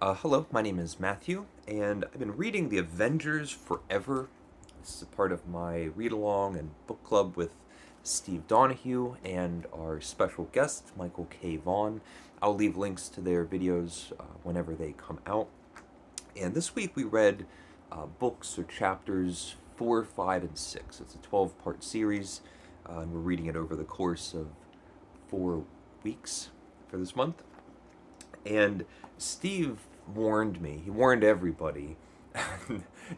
Hello, my name is Matthew, and I've been reading The Avengers forever. This is a part of my read along and book club with Steve Donahue and our special guest, Michael K. Vaughn. I'll leave links to their videos whenever they come out. And this week we read books or chapters 4, 5, and 6. It's a 12-part series, and we're reading it over the course of 4 weeks for this month. And Steve warned me, he warned everybody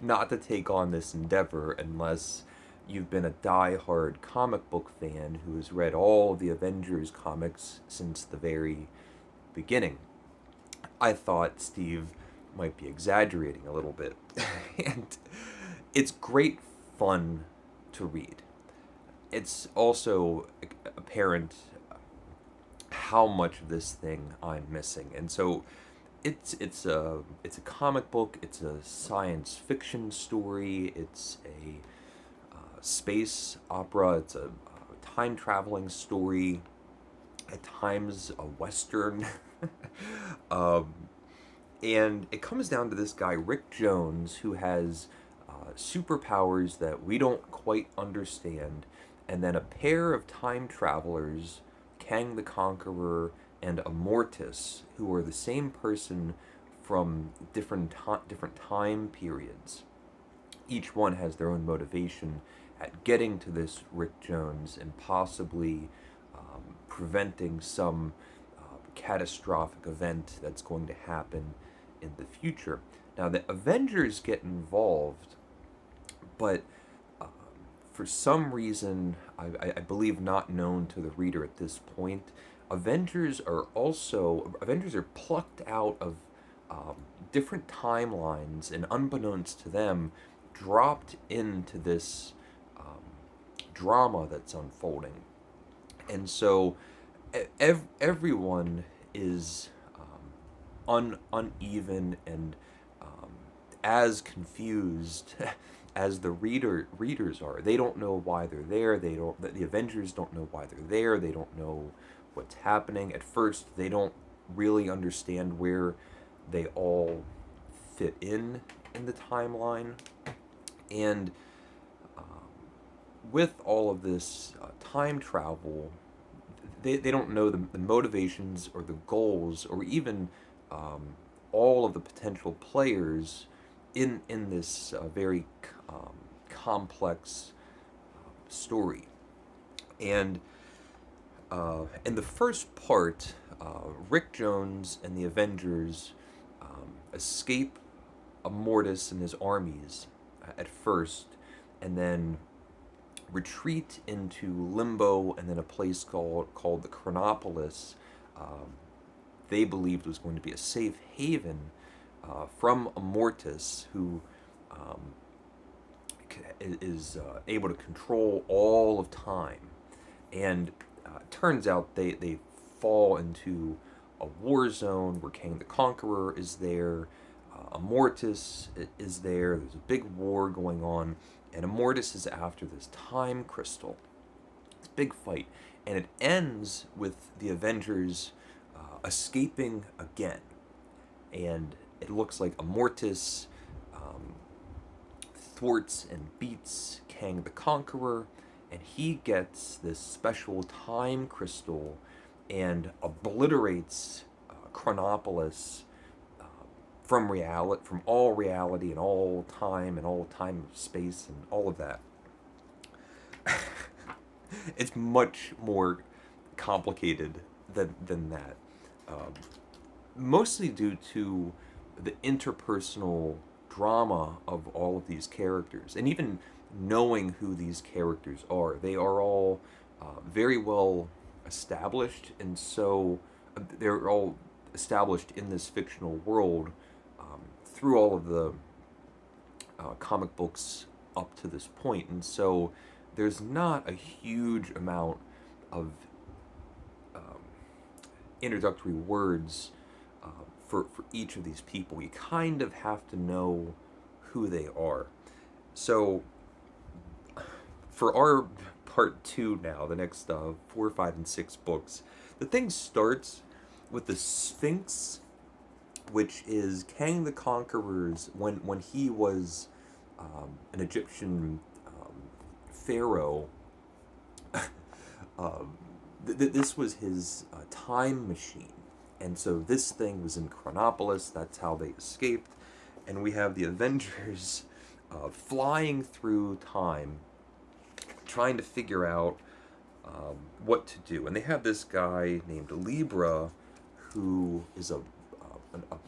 not to take on this endeavor unless you've been a die-hard comic book fan who has read all of the Avengers comics since the very beginning. I thought Steve might be exaggerating a little bit. And it's great fun to read. It's also apparent how much of this thing I'm missing. And so it's a comic book, it's a science fiction story, it's a space opera, it's a time traveling story, at times a western. um, and it comes down to this guy Rick Jones who has superpowers that we don't quite understand, and then a pair of time travelers, Kang the Conqueror and Immortus, who are the same person from different time periods. Each one has their own motivation at getting to this Rick Jones and possibly preventing some catastrophic event that's going to happen in the future. Now, the Avengers get involved, but uh, for some reason, I believe not known to the reader at this point, Avengers are plucked out of different timelines and, unbeknownst to them, dropped into this drama that's unfolding. And so everyone is uneven and um, as confused as the readers are. They don't know why they're there. They don't. The Avengers don't know why they're there. They don't know what's happening. At first, they don't really understand where they all fit in the timeline. And with all of this time travel, they don't know the motivations or the goals or even all of the potential players in this very um, complex story. And in the first part, Rick Jones and the Avengers escape Immortus and his armies at first, and then retreat into Limbo and then a place called the Chronopolis. Um, they believed was going to be a safe haven from Immortus, who um, is able to control all of time. And it turns out they fall into a war zone where Kang the Conqueror is there, Immortus is there. There's a big war going on, and Immortus is after this time crystal. It's a big fight, and it ends with the Avengers escaping again. And it looks like Immortus um, thwarts and beats Kang the Conqueror, and he gets this special time crystal and obliterates Chronopolis from all reality and all time of space and all of that. It's much more complicated than that. Um, Mostly due to the interpersonal drama of all of these characters, and even knowing who these characters are. They are all very well established, and so they're all established in this fictional world through all of the comic books up to this point, and so there's not a huge amount of um, introductory words for each of these people. You kind of have to know who they are. So for our part two now, the next 4, 5, and 6 books, the thing starts with the Sphinx which is Kang the Conqueror's, when he was an Egyptian pharaoh. This was his time machine. And so this thing was in Chronopolis. That's how they escaped. And we have the Avengers flying through time, trying to figure out what to do. And they have this guy named Libra, who is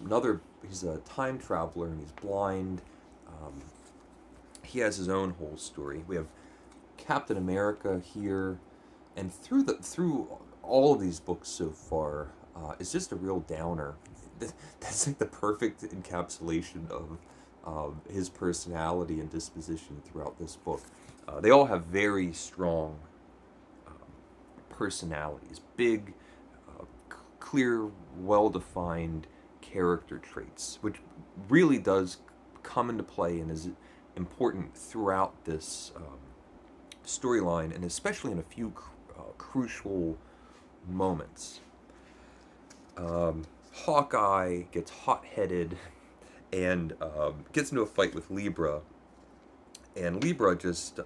another. He's a time traveler and he's blind. Um, he has his own whole story. We have Captain America here, and through all of these books so far, it's just a real downer. That's like the perfect encapsulation of his personality and disposition throughout this book. They all have very strong personalities, big, clear, well-defined character traits, which really does come into play and is important throughout this storyline, and especially in a few crucial moments. Hawkeye gets hot-headed and gets into a fight with Libra, and Libra just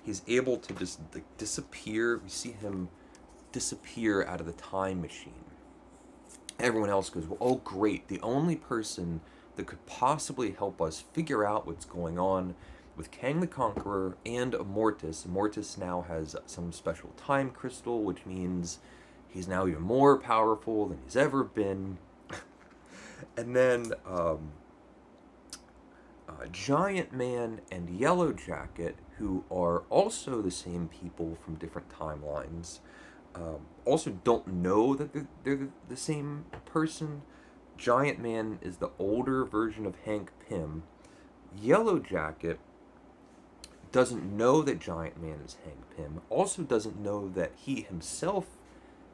he's able to just like disappear. We see him disappear out of the time machine. Everyone else goes, well, oh great, the only person that could possibly help us figure out what's going on with Kang the Conqueror and Immortus. Immortus now has some special time crystal, which means he's now even more powerful than he's ever been. And then Giant Man and Yellow Jacket, who are also the same people from different timelines, also don't know that they're the same person. Giant Man is the older version of Hank Pym. Yellow Jacket doesn't know that Giant Man is Hank Pym, also doesn't know that he himself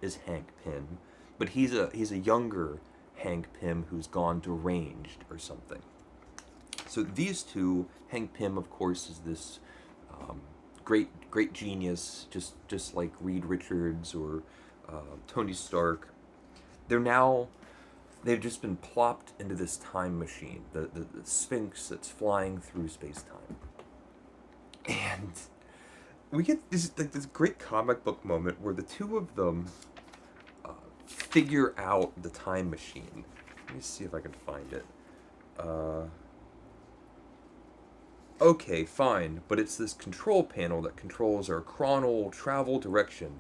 is Hank Pym, but he's a younger Hank Pym who's gone deranged or something. So these two, Hank Pym, of course, is this great genius, just like Reed Richards or Tony Stark. They've just been plopped into this time machine, the Sphinx that's flying through space-time. And we get this great comic book moment where the two of them figure out the time machine. Let me see if I can find it. Okay, fine, but it's this control panel that controls our chronal travel direction.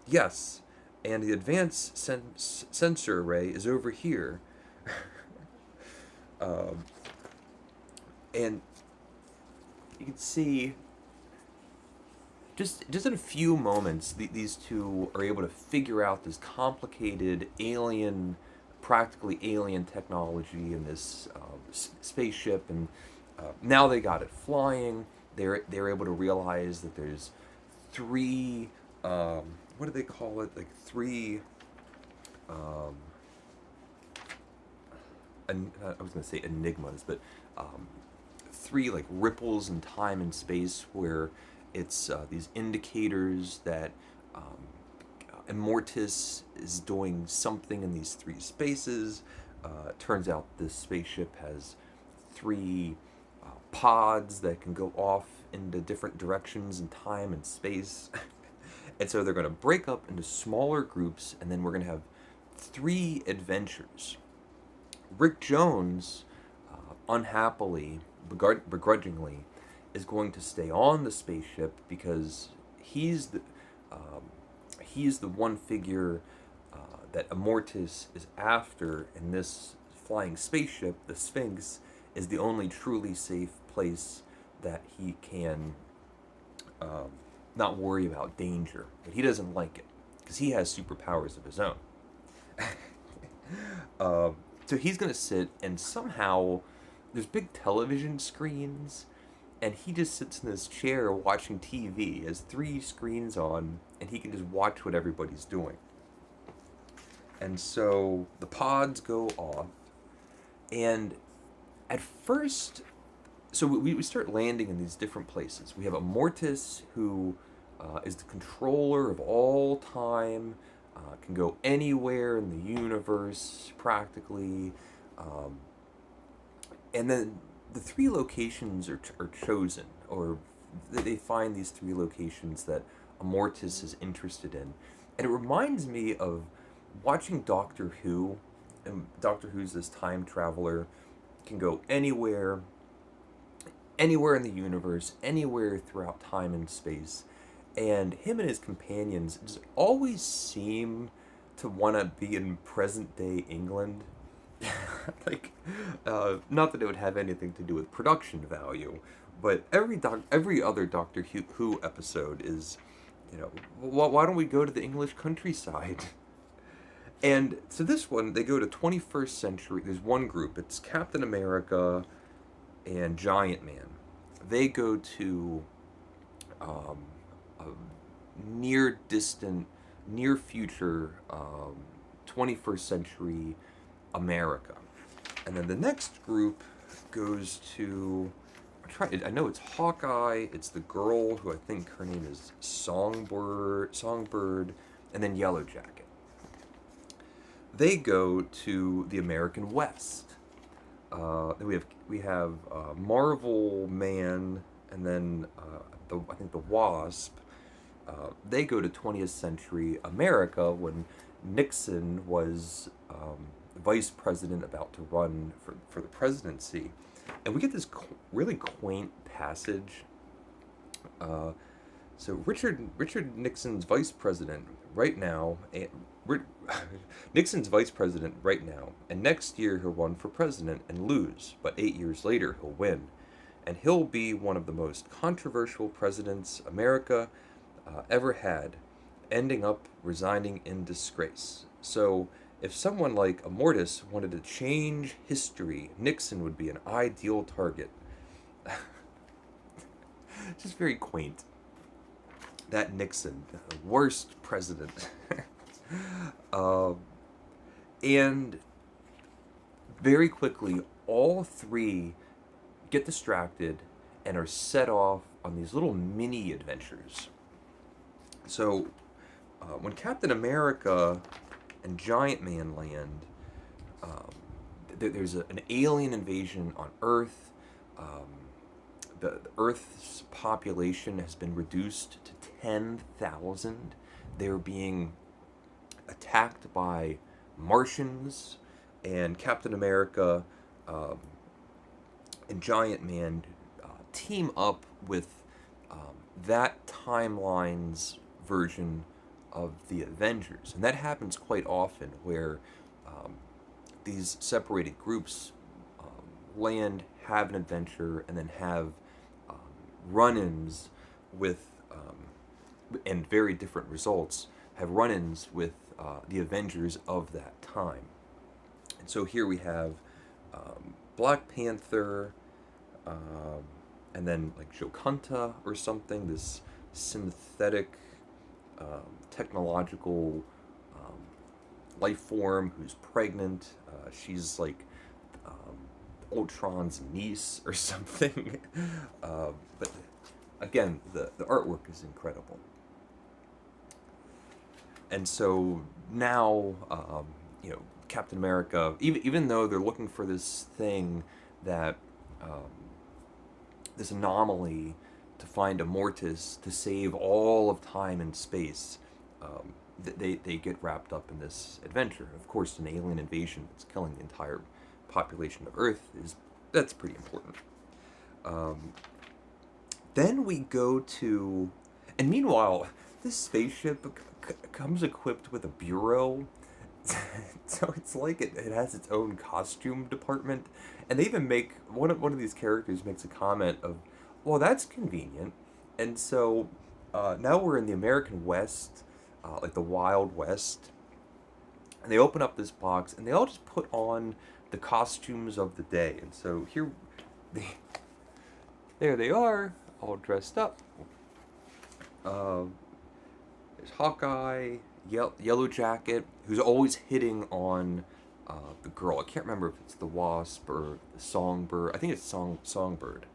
Yes, and the advanced sensor array is over here. And you can see, just in a few moments, these two are able to figure out this complicated practically alien technology in this spaceship, and now they got it flying. They're able to realize that there's three, what do they call it? Like three, I was going to say enigmas, but three like ripples in time and space where it's these indicators that Immortus is doing something in these three spaces. Turns out this spaceship has three pods that can go off into different directions in time and space. And so they're going to break up into smaller groups, and then we're going to have three adventures. Rick Jones, unhappily, begrudgingly, is going to stay on the spaceship because he's the one figure that Immortus is after, and this flying spaceship, the Sphinx, is the only truly safe place that he can not worry about danger. But he doesn't like it because he has superpowers of his own. So he's going to sit, and somehow there's big television screens, and he just sits in this chair watching TV. Has three screens on, and he can just watch what everybody's doing. And so the pods go off, and at first, so we start landing in these different places. We have Immortus, who is the controller of all time. can go anywhere in the universe practically. Um, and then the three locations are chosen, or they find these three locations that Immortus is interested in. And it reminds me of watching Doctor Who. And Doctor Who's this time traveler, can go anywhere in the universe, anywhere throughout time and space. And him and his companions just always seem to want to be in present day England. like, not that it would have anything to do with production value, but every other Doctor Who episode is, why don't we go to the English countryside? And so this one, they go to 21st century. There's one group. It's Captain America and Giant Man. They go to um, a near distant, near future 21st century America. And then the next group goes to, I know it's Hawkeye, it's the girl who I think her name is Songbird, and then Yellow Jacket. They go to the American West. We have Marvel Man, and then I think the Wasp. They go to 20th century America when Nixon was vice president about to run for the presidency, and we get this really quaint passage. So Richard Nixon's vice president right now, and Nixon's vice president right now, and next year he'll run for president and lose, but 8 years later he'll win, and he'll be one of the most controversial presidents America ever had, ending up resigning in disgrace. So if someone like Immortus wanted to change history, Nixon would be an ideal target. Just very quaint. That Nixon, the worst president. And very quickly, all three get distracted and are set off on these little mini adventures. So, when Captain America and Giant Man land, there's an alien invasion on Earth. The Earth's population has been reduced to 10,000. They're being attacked by Martians, and Captain America and Giant Man team up with that timeline's version of the Avengers. And that happens quite often where these separated groups land, have an adventure, and then have run-ins with, and very different results, have run-ins with the Avengers of that time. And so here we have Black Panther, and then like Jokanta or something, this synthetic, technological life form who's pregnant. She's like Ultron's niece or something. But again, the artwork is incredible. And so now, Captain America, even though they're looking for this thing that, this anomaly to find Immortus to save all of time and space, they get wrapped up in this adventure. Of course, an alien invasion that's killing the entire population of Earth that's pretty important. Then we go to, and meanwhile, this spaceship comes equipped with a bureau. So it's like it has its own costume department, and they even make one of these characters makes a comment of, well, that's convenient. And so now we're in the American West, like the Wild West, and they open up this box and they all just put on the costumes of the day. And so there they are, all dressed up. There's Hawkeye, Yellow Jacket, who's always hitting on the girl. I can't remember if it's the Wasp or the Songbird. I think it's Songbird.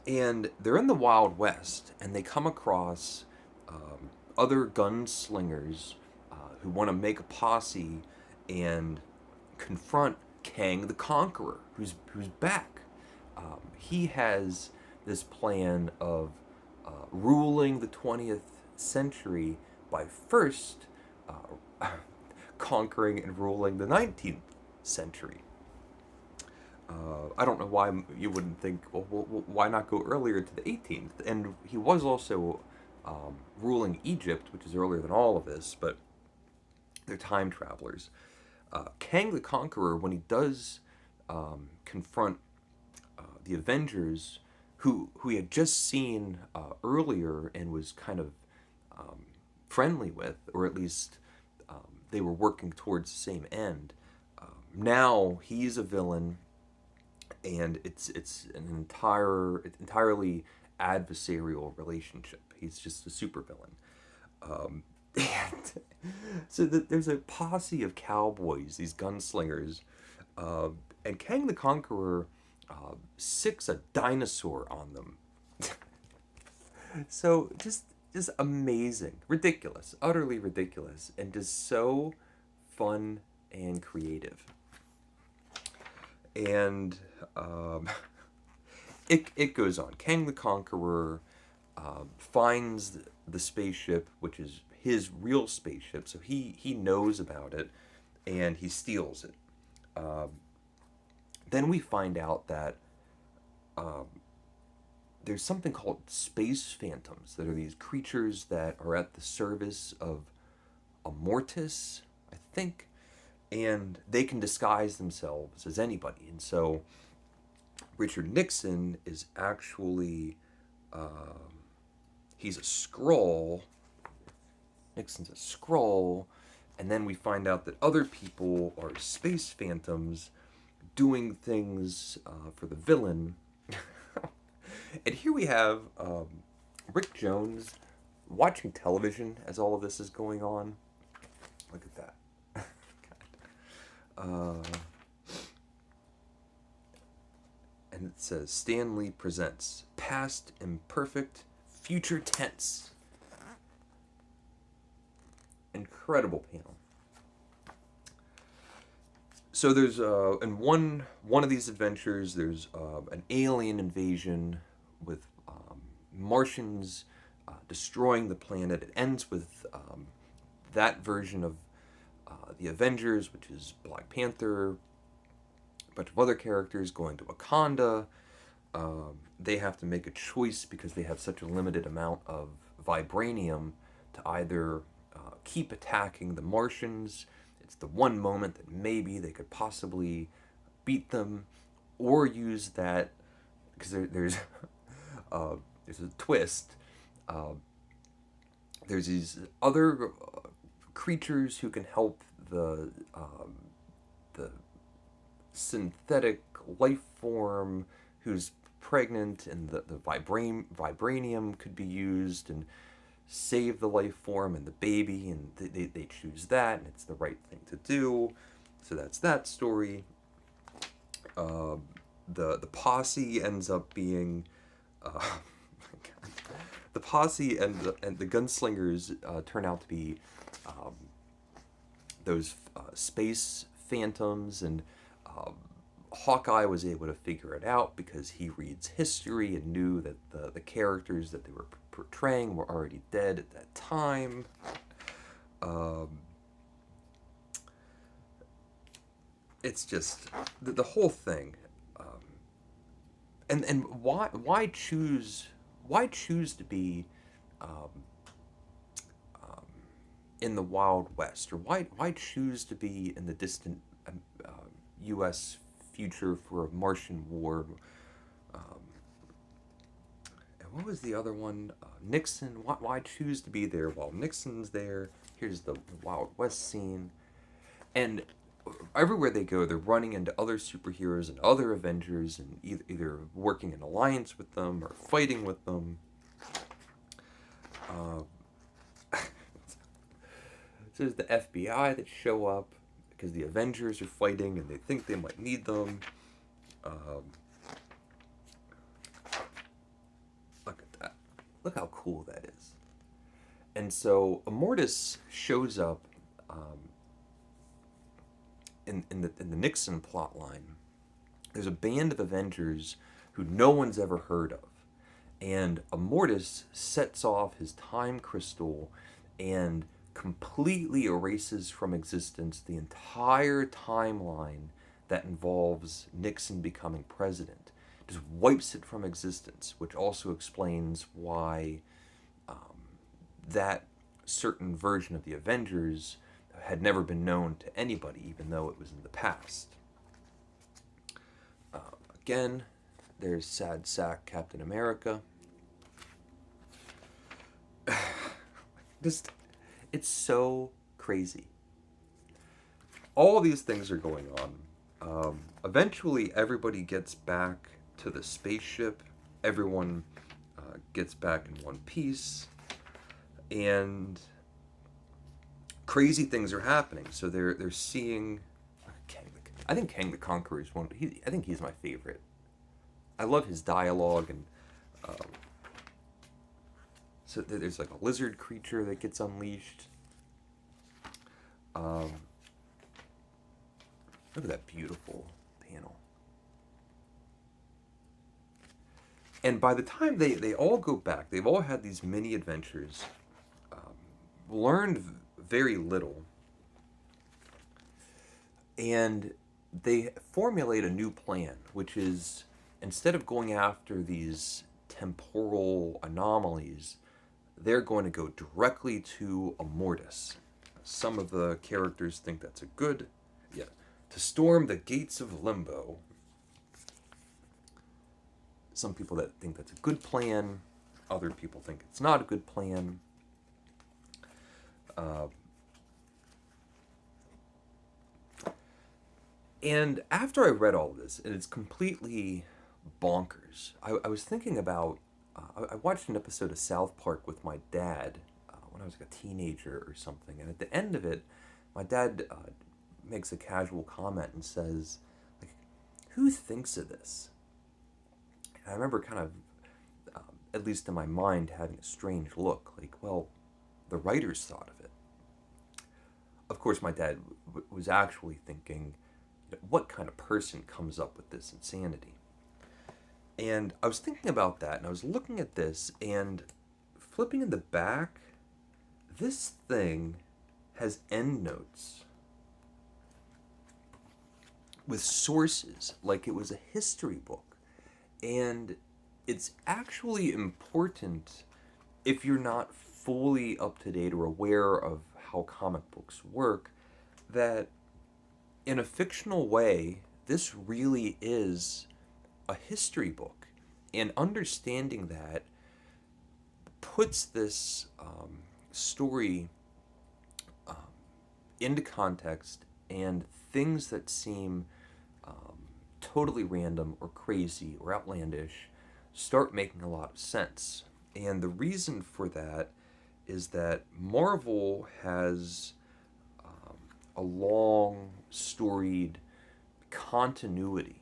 And they're in the Wild West, and they come across other gunslingers who want to make a posse and confront Kang the Conqueror, who's back. He has this plan of ruling the 20th century by first conquering and ruling the 19th century. I don't know why you wouldn't think, well, why not go earlier to the 18th? And he was also ruling Egypt, which is earlier than all of this, but they're time travelers. Kang the Conqueror, when he does confront the Avengers, who he had just seen earlier and was kind of friendly with, or at least they were working towards the same end. Now he's a villain, and it's an entirely adversarial relationship. He's just a supervillain. And so there's a posse of cowboys, these gunslingers, and Kang the Conqueror sicks a dinosaur on them. So just amazing, ridiculous, utterly ridiculous, and just so fun and creative. And it goes on. Kang the Conqueror finds the spaceship, which is his real spaceship, so he knows about it, and he steals it. Then we find out that there's something called space phantoms that are these creatures that are at the service of Immortus, I think, and they can disguise themselves as anybody. And so Richard Nixon is actually he's a Skrull. Nixon's a Skrull, and then we find out that other people are space phantoms doing things for the villain. And here we have Rick Jones watching television as all of this is going on. Look at that. And it says, Stan Lee presents Past Imperfect, Future Tense. Incredible panel. So there's in one of these adventures, there's an alien invasion with Martians destroying the planet. It ends with that version of the Avengers, which is Black Panther, a bunch of other characters going to Wakanda. They have to make a choice because they have such a limited amount of vibranium to either keep attacking the Martians. It's the one moment that maybe they could possibly beat them, or use that, because there's a twist. There's these other creatures who can help the synthetic life form who's pregnant, and the vibranium could be used and save the life form and the baby, and they choose that, and it's the right thing to do. So that's that story. The posse ends up being the posse and the gunslingers turn out to be those space phantoms, and Hawkeye was able to figure it out because he reads history and knew that the characters that they were portraying were already dead at that time. It's just the whole thing. And why choose to be in the Wild West, or why choose to be in the distant U.S. future for a Martian war? And what was the other one? Nixon. Why choose to be there while Nixon's there? Here's the Wild West scene, and everywhere they go, they're running into other superheroes and other Avengers, and either working in alliance with them or fighting with them. So there's the FBI that show up because the Avengers are fighting and they think they might need them. Look at that. Look how cool that is. And so Immortus shows up in the Nixon plot line. There's a band of Avengers who no one's ever heard of. And Immortus sets off his time crystal and completely erases from existence the entire timeline that involves Nixon becoming president. Just wipes it from existence, which also explains why that certain version of the Avengers had never been known to anybody, even though it was in the past. Again, there's sad sack Captain America. Just, it's so crazy. All these things are going on. Eventually, everybody gets back to the spaceship. Everyone gets back in one piece, and crazy things are happening. So they're seeing. I think Kang the Conqueror is one. I think he's my favorite. I love his dialogue, and so there's like a lizard creature that gets unleashed. Look at that beautiful panel. And by the time they all go back, they've all had these mini adventures, learned very little, and they formulate a new plan, which is instead of going after these temporal anomalies, they're going to go directly to Immortus. Some of the characters think that's a good, to storm the gates of limbo. Some people that think that's a good plan, other people think it's not a good plan. And after I read all this, and it's completely bonkers, I was thinking about, I watched an episode of South Park with my dad when I was like a teenager or something, and at the end of it, my dad makes a casual comment and says, like, who thinks of this? And I remember kind of, at least in my mind, having a strange look, like, well, the writers thought of it. Of course, my dad was actually thinking, what kind of person comes up with this insanity? And I was thinking about that, and I was looking at this, and flipping in the back, this thing has endnotes with sources, like it was a history book. And it's actually important if you're not fully up to date or aware of how comic books work, that in a fictional way, this really is a history book. And understanding that puts this story into context, and things that seem totally random or crazy or outlandish start making a lot of sense. And the reason for that is that Marvel has a long, storied continuity.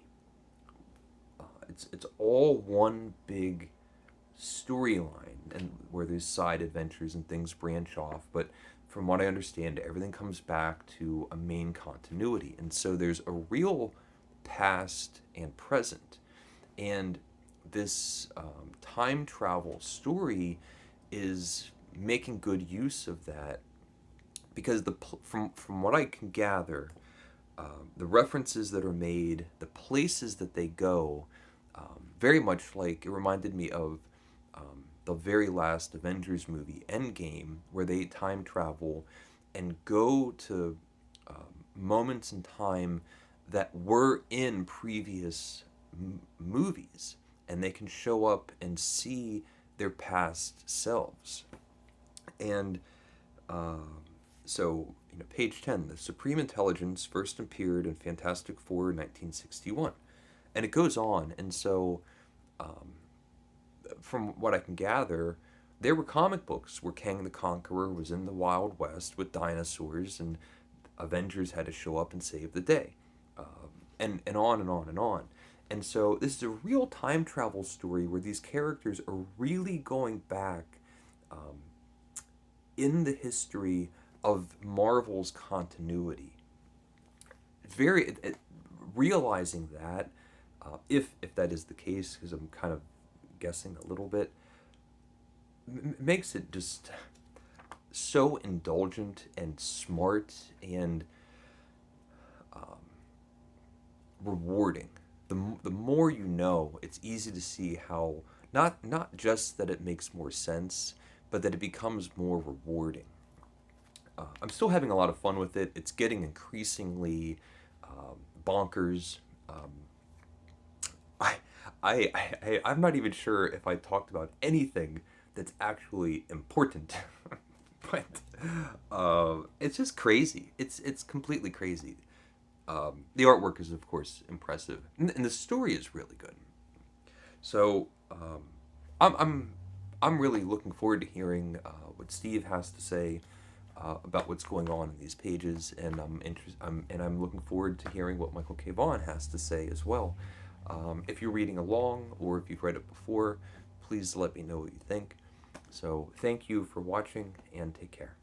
It's all one big storyline, and where there's side adventures and things branch off. But from what I understand, everything comes back to a main continuity, and so there's a real past and present, and this time travel story is making good use of that, because from what I can gather, the references that are made, the places that they go, very much like it reminded me of the very last Avengers movie, Endgame, where they time travel and go to moments in time that were in previous movies, and they can show up and see their past selves. And so, page 10, the Supreme Intelligence first appeared in Fantastic Four 1961. And it goes on, and so from what I can gather, there were comic books where Kang the Conqueror was in the Wild West with dinosaurs, and Avengers had to show up and save the day, and on and on and on. And so this is a real time travel story where these characters are really going back in the history of Marvel's continuity. Realizing that, if that is the case, because I'm kind of guessing a little bit, makes it just so indulgent and smart and rewarding. The more you know, it's easy to see how not just that it makes more sense, but that it becomes more rewarding. I'm still having a lot of fun with it. It's getting increasingly bonkers. Um, I'm not even sure if I talked about anything that's actually important, but it's just crazy. It's completely crazy. The artwork is of course impressive, and the story is really good. So I'm I'm I'm really looking forward to hearing what Steve has to say about what's going on in these pages, and I'm looking forward to hearing what Michael K. Vaughan has to say as well. If you're reading along or if you've read it before, please let me know what you think. So thank you for watching and take care.